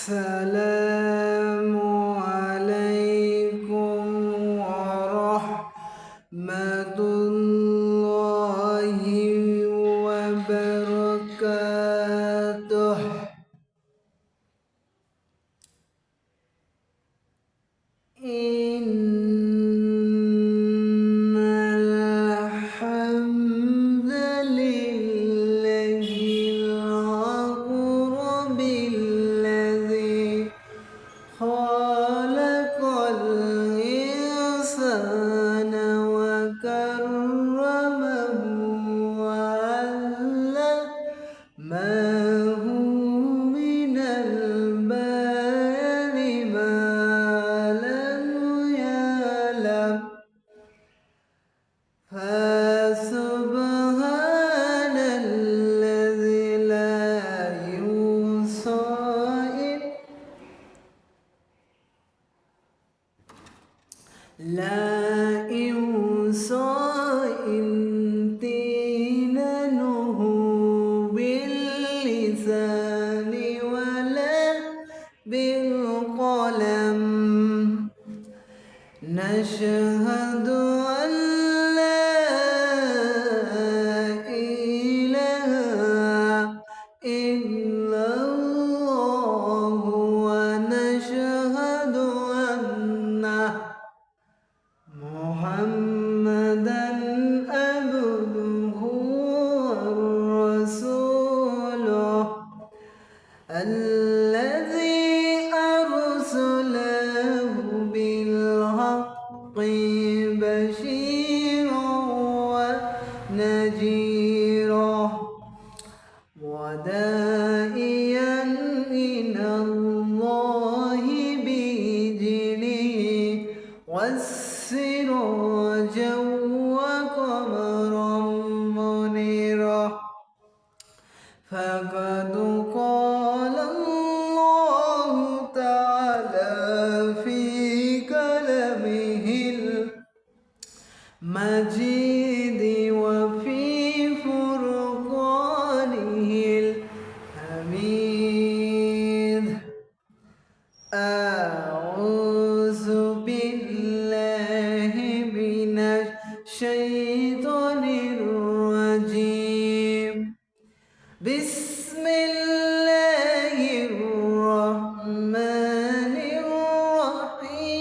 السلام عليكم ورحمة الله وبركاته. إن الحمد لله الأقرب الذي خلق الإنسان وكرمه وعلمه من البيان ما لم يعلم فسبحان الذي لا يحصى امتنانه باللسان ولا بالقلم. نشهد أن لا إله إلا الله ونشهد أن محمدًا عبده ورسوله الذي أرسله بالحق بشيرا ونذيرا وداعيا إلى الله بإذنه والسراجا وقمرا منيرا. فقد قال الله تعالى في كلامه المجيد وفي فرقانه الحميد. أعوذ بالله من الشيطان الرجيم. بسم الله الرحمن الرحيم.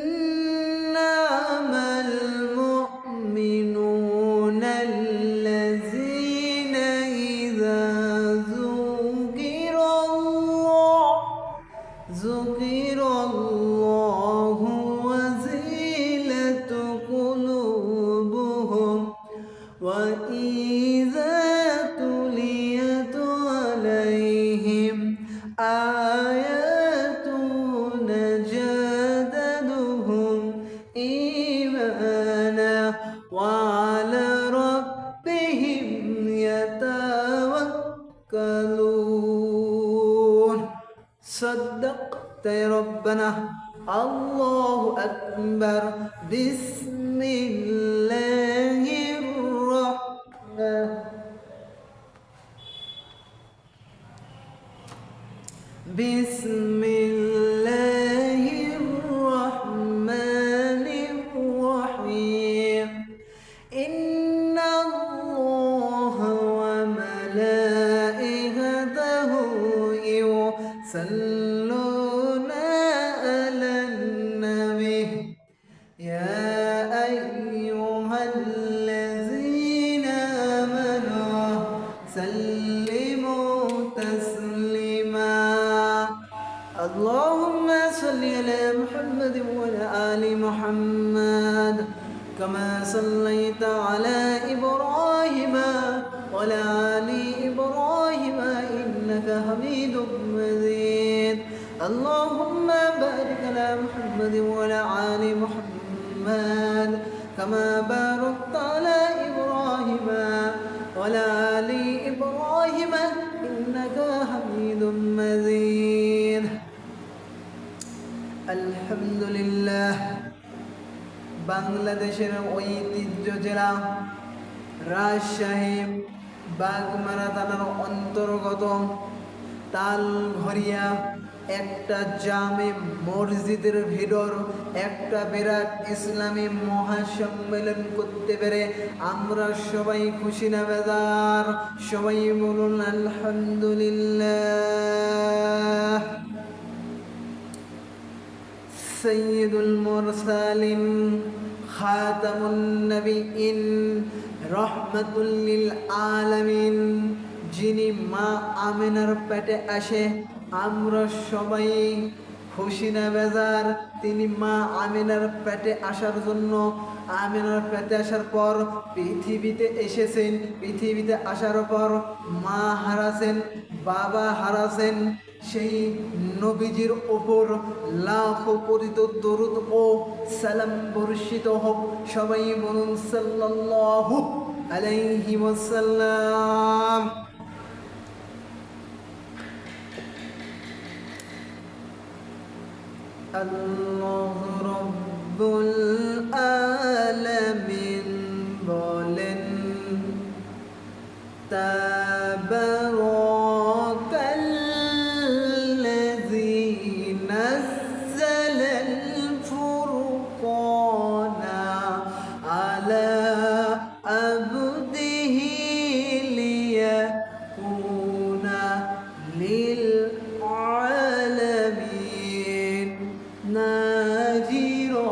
إنما المؤمنون الذين إذا ذكر الله وجلت قلوبهم وإذا تليت عليهم آياتنا زادتهم إيمانا وعلى ربهم يتوكلون. صدقت يا ربنا. الله أكبر. بسم الله الرحمن بسم الله الرحمن الرحيم. إن الله وملائكته يصلون على النبي يا أيها الذين آمنوا سلموا تسليما. اللهم صل على محمد وعلى آل محمد كما صليت على إبراهيم وعلى آل إبراهيم إنك حميد مجيد. اللهم بارك على محمد وعلى آل محمد كما باركت على إبراهيم وعلى آل إبراهيم إنك حميد مجيد. বাংলাদেশের ঐতিহ্য জেলা রাজশাহী বাগমারা থানার অন্তর্গত তালঘরিয়া একটা জামে মসজিদের ভিতর একটা বিরাট ইসলামী মহাসম্মেলন করতে পেরে আমরা সবাই খুশি না বেজার? সবাই বলুন আলহামদুলিল্লাহ। সৈয়দুল মুরসালিন খাতামুন নবিয়্যিন রহমাতুল লিল আলামিন, যিনি মা আমিনার পেটে আসে আমরা সবাই খুশি না বেজার? তিনি মা আমিনার পেটে আসার জন্য, আমিনার পেটে আসার পর পৃথিবীতে এসেছেন। পৃথিবীতে আসার পর মা হারাছেন, বাবা হারাছেন। সেই নবীজির ওপর লাখো পরিত দরুদ ও সালাম বর্ষিত হোক। সবাই বলুন সাল্লাল্লাহু আলাইহি ওয়াসাল্লাম। আল্লাহ রব্বুল আলামিন বলেন, তাবারাকাল্লাযী নাজ্জালাল ফুরকানা আলা আবদিহি লিয়াকুনা লিল আলামিন নাযীরা।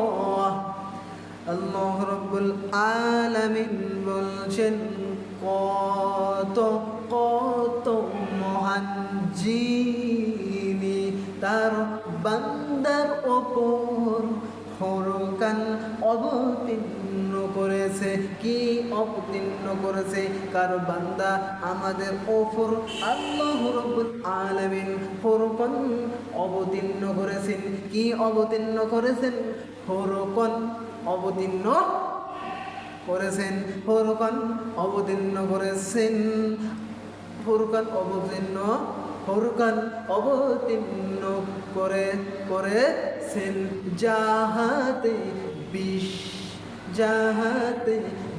আল্লাহ রব্বুল আলামিন বলছেন, কত কত মহান যিনি তার বান্দার ওপর ফুরকান অবতীর্ণ করেছে। কি অবতীর্ণ করেছে? কার বান্দা আমাদের ওপর আল্লাহ রাব্বুল আলামিন ফুরকান অবতীর্ণ করেছেন। কি অবতীর্ণ করেছেন? ফুরকান অবতীর্ণ করেছেন। ফুরকান অবতীর্ণ করেছেন। ফুরকান অবতীর্ণ, ফুরকান অবতীর্ণ করেছেন যাহাতে যাহাতে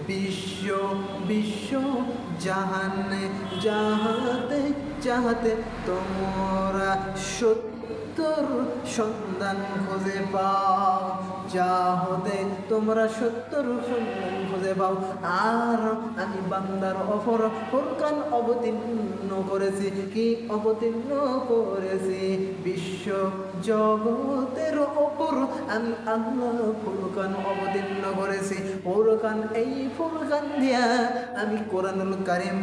বিশ্ব বিশ্ব জাহানে যাহাতে যাহাতে তোমরা সত্যর সন্ধান খুঁজে পাও, যাহতে তোমরা সত্যর সন্ধান খুঁজে পাও। আর আমি বান্দার ওপর ফুরকান অবতীর্ণ করেছি। কি অবতীর্ণ করেছি? বিশ্ব জগতের ওপর আমি আল্লাহ ফুরকান অবতীর্ণ করেছি। ফুরকান, এই ফুরকান দিয়া আমি কোরআনুল কারীম,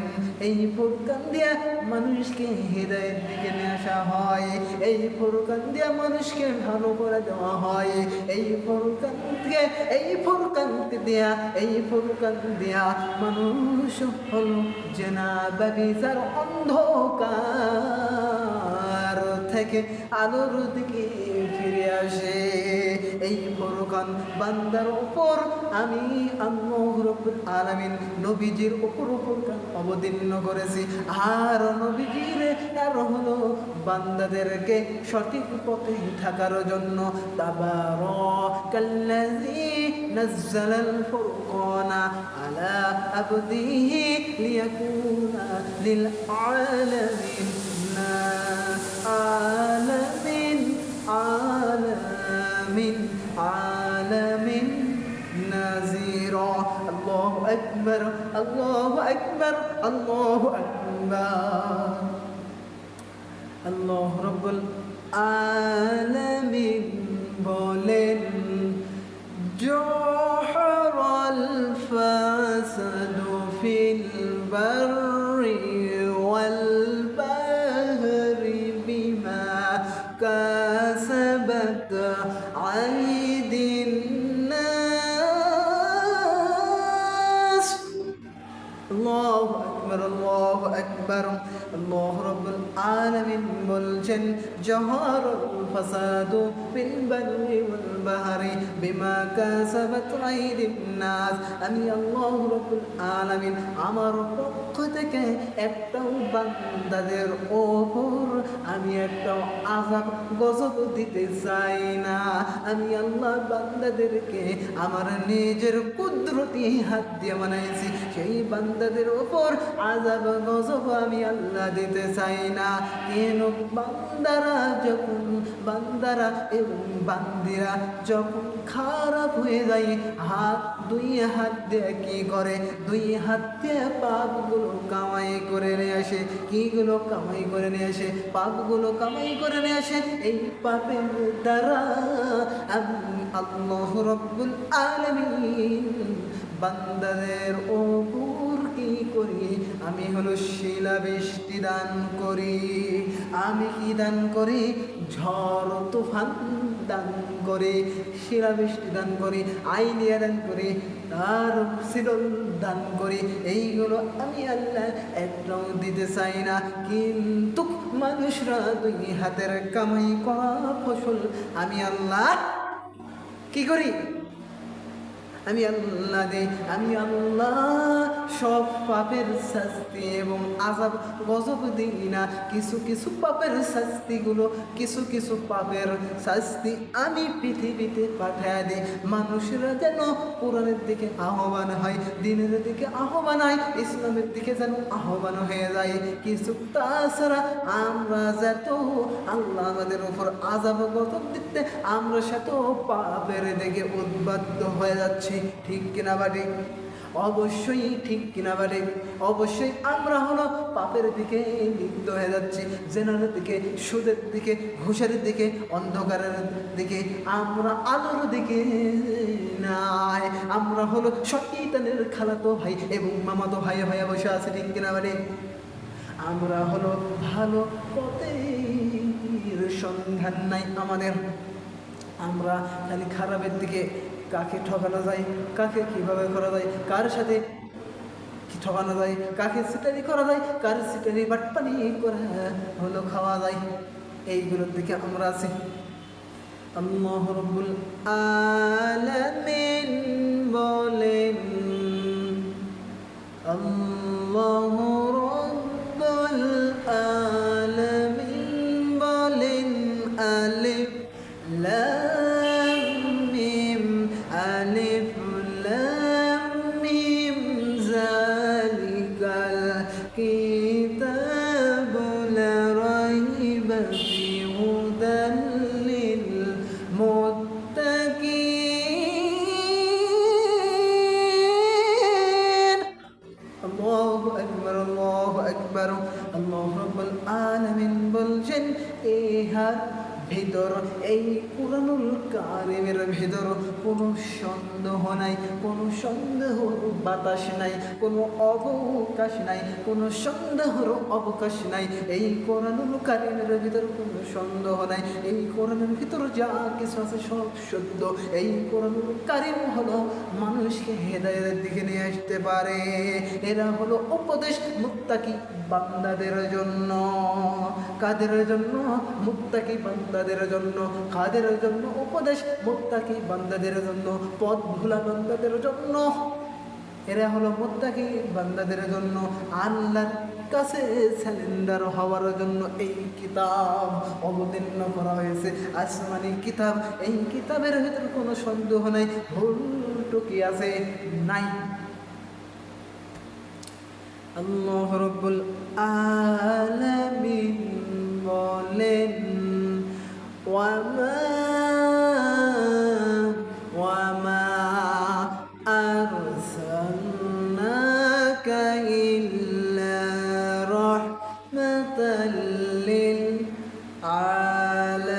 এই ফুরকান দিয়া মানুষকে হৃদয়ের দিকে নিয়ে আসা হয়। এই ফুরকান দিয়া মানুষকে ভালো করে দেওয়া হয়। এই ফুরকান দিয়ে, এই ফুরকান দিয়া, এই ফুরকান দিয়া মানুষ হলো জেনাবাবিজার অন্ধকার থেকে আলোর দিকে ফিরে আসে। এই ফুরকান বান্দার উপর আমি আল্লাহ রাব্বুল আলামিন নবীজির উপর ফুরকান অবতীর্ণ করেছি। আর নবীজির আর হলো বান্দাদেরকে সঠিক পথে থাকার জন্য। তাবারাকাল্লাযী নাজ্জালাল ফুরকানা আলা আবদিহি লিয়াকুনা লিল আলামিন আলামিন আলামিন আলামিন নাযীরা। আল্লাহু আকবার, আল্লাহু আকবার, আল্লাহু আকবার। আল্লাহ রাব্বুল আলামিন বলেন, জহরাল ফাসাদু ফিল বাররি ওয়াল বাহরি বিমা কাসাবাত আইদিন নাস। আল্লাহু আকবার, আল্লাহু আকবার। আল্লাহ রাব্বুল আলামিন বলছেন জহরুল ফাসাদু ফিল বাররি ওয়াল বাহরি বিমা কাসাবাত আইদিন নাস। আমি আল্লাহ রাব্বুল আলামিন আমার পক্ষ থেকে একটাও বান্দাদের ওপর আমি একটাও আযাব গজব দিতে চাই না। আমি আল্লাহ বান্দাদেরকে আমার নিজের কুদরতি হাত দিয়ে বানাইছি, সেই বান্দাদের ওপর আযাব গজব আমি আল্লাহ দিতে চাই না। কেন বান্দারা এবং বান্দিরা যখন খারাপ হয়ে যায়, দুই হাত দিয়ে কি করে? দুই হাত দিয়ে পাপগুলো কামাই করে নিয়ে আসে। কিগুলো কামাই করে নিয়ে আসে? পাপগুলো কামাই করে নিয়ে আসে। এই পাপের দ্বারা আমি আল্লাহ রাব্বুল আলামিন বান্দাদের ওপর কি করি? আমি হলো শিলাবৃষ্টি দান করি। আমি কি দান করি? ঝড় তুফান দান করি, শিলাবৃষ্টি দান করি, আইলিয়া দান করি, তার সিডল দান করি। এইগুলো আমি আল্লাহ একটাও দিতে চাই না। কিন্তু মানুষরা দুই হাতের কামাই করা ফসল আমি আল্লাহ কি করি? আমি আল্লাহ দেই। আমি আল্লাহ সব পাপের শাস্তি এবং আযাব গজব দিই না। কিছু কিছু পাপের শাস্তিগুলো, কিছু পাপের শাস্তি আমি পৃথিবীতে পাঠায় দিই। মানুষেরা যেন কোরআনের দিকে আহ্বান হয়, দ্বীনের দিকে আহ্বান হয়, ইসলামের দিকে যেন আহ্বান হয়ে যায়। কিছু তাছাড়া আমরা যত আল্লাহ আমাদের উপর আযাব গজব দিতে, আমরা সেত পাপের দিকে উদ্বুদ্ধ হয়ে যাচ্ছি। ঠিক কিনা বাড়ি? অবশ্যই ঠিক কিনা বাড়ি? অবশ্যই আমরা হলো পাপের দিকে লিপ্ত হয়ে যাচ্ছি, জেনার দিকে, সুদের দিকে, ঘুষের দিকে, অন্ধকারের দিকে। আমরা আলোর দিকে নাই, আমরা হলো শয়তানের খালাতো ভাই এবং মামাতো ভাই হয়ে বসে আছে। ঠিক কিনা বাড়ি? আমরা হলো ভালো পথের সন্ধান নাই আমাদের। আমরা খালি খারাপের দিকে। কাকে ঠকানো যায়, কাকে কিভাবে করা যায়, কার সাথে কি ঠকানো যায়, কাকে সিটারি করা যায়, কার সিটারি বাটপানি করা হলো খাওয়া যায়, এইগুলোর দিকে আমরা আছি। আল্লাহ রাব্বুল আলামিন বলেন, আল্লাহ রাব্বুল আলামিন বলেন আলিফ লাম মিম, আলিফ লাম মিম যালিকাল কিতাবু লা রাইবা ফিহি হুদাল লিল মুত্তাকিন। আল্লাহু আকবার, আল্লাহু আকবার। আল্লাহ রাব্বুল আলামিন বলছেন ইহার ভিতর, এই কুরআনুল কারীমের ভিতর কোনো সন্দেহ নাই, কোনো সন্দেহর বাতাস নাই, কোনো অবকাশ নাই, কোনো সন্দেহর অবকাশ নাই। এই কুরআনুল কারীমের ভিতর কোনো সন্দেহ নাই। এই কোরআনের ভিতর যা কিছু আছে সব সত্য। এই কোরআনুল কারীম হলো মানুষকে হেদায়েতের দিকে নিয়ে আসতে পারে। এরা হলো উপদেশ মুত্তাকি বান্দাদের জন্য। কাদের জন্য? মুত্তাকি বান্দাদের জন্য। কাদের জন্য উপদেশ? মুত্তাকি বান্দাদের জন্য, পথ ভোলা বান্দাদের জন্য। এরা হলো মুত্তাকি বান্দাদের জন্য, আল্লাহর কাছে স্যালেন্ডার হওয়ার জন্য এই কিতাব অবতীর্ণ করা হয়েছে, আসমানি কিতাব। এই কিতাবের ভিতরে কোনো সন্দেহ নাই, ভুল টুকি আছে নাই। আল্লাহ রাব্বুল আলামিন বলেন ওয়ামা আরসালনাকা ইল্লা রাহমাতাল লিল আলামিন।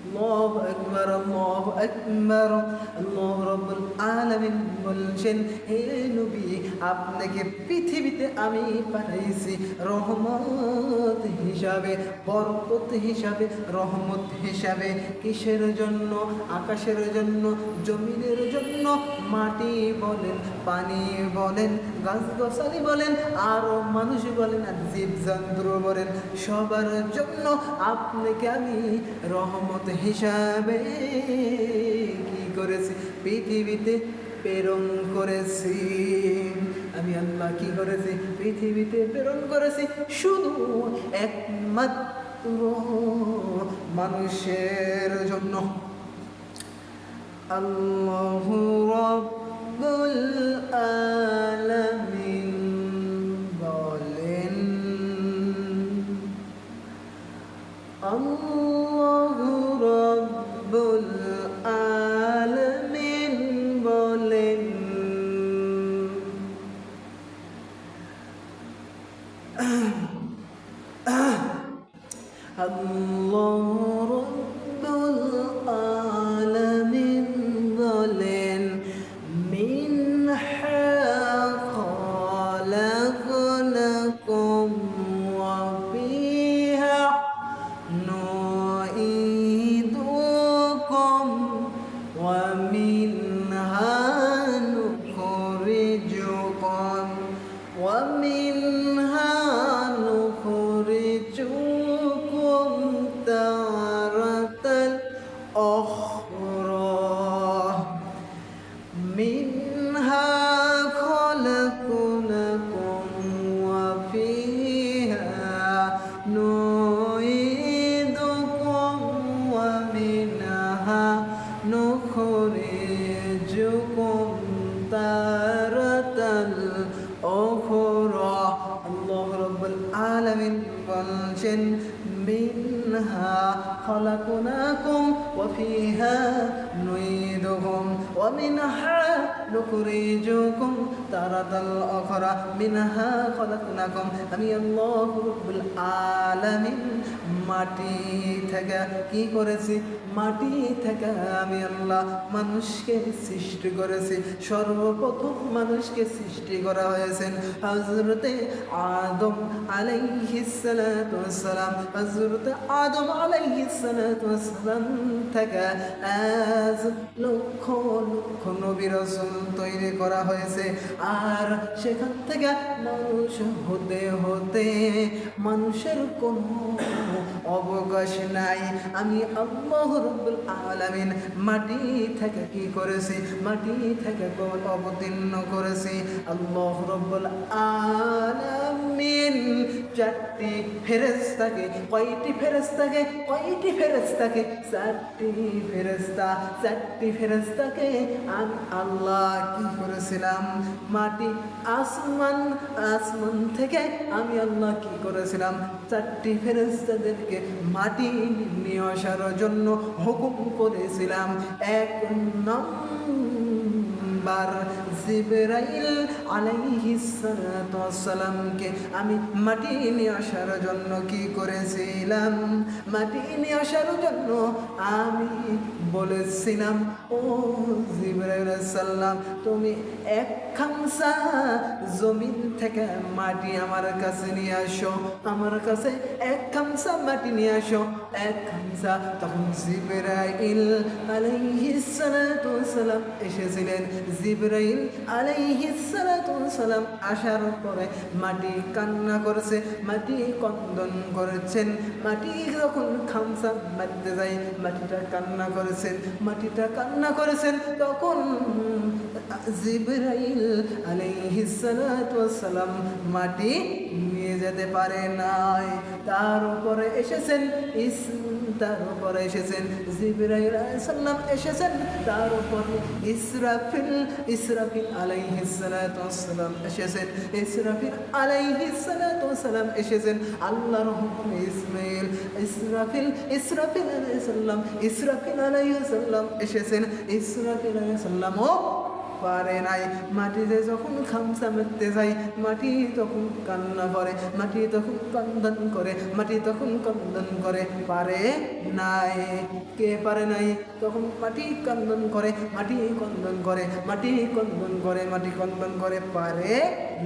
আল্লাহু আকবার, আল্লাহু আকবার। আল্লাহ রাব্বুল আলামিন বলছেন হে নবী আপনাকে পৃথিবীতে আমি পাঠাইছি রহমত হিসাবে, বরকত হিসাবে, রহমত হিসাবে। কিসের জন্য? আকাশের জন্য, জমিনের জন্য, মাটি বলেন, পানি বলেন, গাছগাছালি বলেন, আরো মানুষ বলেন, আর জীবজন্তু বলেন, সবার জন্য আপনাকে আমি রহমত হিসাবে কি করেছি? পৃথিবীতে প্রেরণ করেছি। আমি আল্লাহ কি করেছি? পৃথিবীতে প্রেরণ করেছি শুধু একমাত্র মানুষের জন্য। আল্লাহু রাব্বুল আলামিন বলেন, আল্লাহু রাব্বুল আলামিন বলেন, আল্লাহু রাব্বুল আলামিন বলেন, মিনহা খালাকনাকুম ওয়া ফিহা নুঈদুকুম ওয়া মিনহা নুখরিজুকুম ওয়া মিনহা নুখরিজুকুম তারাতাল উখরা। মিনহা খলাকনাকুম ওয়া ফিহা নুঈদুকুম ওয়া মিনহা নুখরিজুকুম তারাতাল উখরা। আল্লাহু রাব্বুল আলামিন বলছেন, মিনহা খলাকনাকুম ওয়া ফিহা নুঈদুকুম ওয়া মিনহা নুখরিজুকুম তারাতাল উখরা। মিনহা খলাকনাকুম, আমি আল্লাহু রাব্বুল আলামিন মাটি থেকে কি করেছি? মাটি থেকে আমি আল্লাহ মানুষকে সৃষ্টি করেছি। সর্বপ্রথম মানুষকে সৃষ্টি করা হয়েছে হযরতে আদম আলাইহিস সালাতু ওয়াস সালাম। হযরতে আদম আলাইহিস সালাতু ওয়াস সালাম থেকে আজ লক্ষ লক্ষ নবী রাসূল তৈরি করা হয়েছে। আর সেখান থেকে মানুষ হতে হতে মানুষের কোনো অবকাশ নাই। আমি আল্লাহ রাব্বুল আলামিন মাটি থেকে কি করেছি? মাটি থেকে অবতীর্ণ করেছি। আল্লাহ রাব্বুল আলামিন চারটি ফেরেশতাকে, কয়টি ফেরেশতাকে? কয়টি ফেরেশতাকে? চারটি ফেরেশতা। চারটি ফেরেশতাকে আমি আল্লাহ কি করেছিলাম? মাটি, আসমান, আসমান থেকে আমি আল্লাহ কি করেছিলাম? চারটি ফেরেশতাদেরকে মাটি নিয়ে আসার জন্য হুকুম করেছিলাম। এক নম্বর জিবরাইল আলাইহিস সালাতু ওয়াস সালামকে আমি মাটি নিয়ে আসার জন্য কি করেছিলাম? মাটি নিয়ে আসার জন্য আমি বলেছিলাম, ও জিবরাইল সাল্লাম, তুমি এক খামসা জমিন থেকে মাটি আমার কাছে নিয়ে আসো, আমার কাছে এক খামসা মাটি নিয়ে আসো, এক খামসা। তখন জিবরাইল আলাইহিস সালাতু ওয়াস সালাম এসেছিলেন। জিবরাইল আলাইহিস সালাতু ওয়াস সালাম আসার পরে মাটি কান্না করেছে, মাটি কন্দন করেছেন। মাটি যখন খামসা মারতে যায়, মাটিটা কান্না করেছেন, মাটিটা কান্না করেছেন। তখন জিবরাইল আলাইহিস সালাতু ওয়াস সালাম মাটি নিয়ে যেতে পারে নাই। তার উপরে এসেছেন তার উপরে এসেছেন জিবরাইল আলাইহিস সালাম এসেছেন। তার উপরে ইসরাফিল আলাইহিস সালাতু ওয়াস সালাম এসেছেন। ইসরাফিল আলাইহিস সালাতু ওয়াস সালাম এসেছেন। আল্লাহর হুকুমে ইসরাফিল আলাইহিস সালাম এসেছেন। ইসরাফিল আলাইহিস সালাম পারে নাই। মাটিতে যখন খামসা মারতে যায়, মাটি তখন কান্না করে, মাটি তখন ক্রন্দন করে, মাটি তখন ক্রন্দন করে, পারে নাই। কে পারে নাই? তখন মাটি ক্রন্দন করে, মাটি ক্রন্দন করে, মাটি ক্রন্দন করে, মাটি ক্রন্দন করে, পারে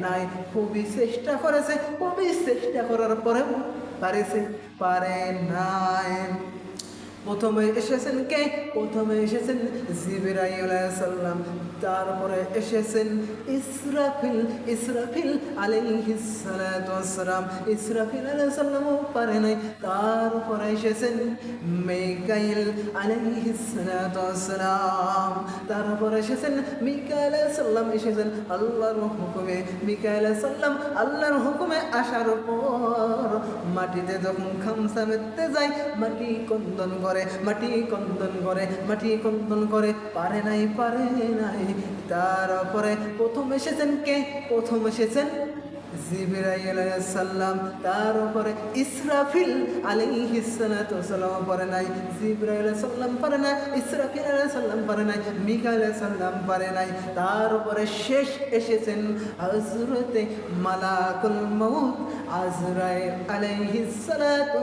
নাই। খুবই চেষ্টা করেছে, খুবই চেষ্টা করার পরেও পারে নাই। প্রথমে এসেছেন কে? প্রথমে এসেছেন জিবরাইল আলাইহিস সালাম, তারপরে এসেছেন ইসরাফিল আলাইহিস সালাতু ওয়াস সালাম। ইসরাফিল আলাইহিস সালামও পারে নাই। তারপরে এসেছেন মিকাইল আলাইহিস সালাতু ওয়াস সালাম। তারপরে এসেছেন মিকাইল আলাইহিস সালাম, এসেছেন আল্লাহর হুকুমে। মিকাইল আলাইহিস সালাম আল্লাহর হুকুমে আসার পর মাটিতে যখন খামসা মেতে যায়, মাটি ক্রন্দন করে, মাটি ক্রন্দন করে, মাটি ক্রন্দন করে, পারে নাই, পারে নাই। তারপরে প্রথম এসেছেন কে? প্রথম এসেছেন জিবরাইল আলাইহিস সালাম, তারপরে ইসরাফিল আলাইহিস সালাতু ওয়াস সালাম পারে নাই। জিবরাইল আলাইহিস সালাম পারে নাই, ইসরাফিল আলাইহিস সালাম পারে নাই, মিকাইল আলাইহিস সালাম পারে নাই। তারপরে শেষ এসেছেন হযরতে মালাকুল মউত আজরাইল আলাইহিস সালাতু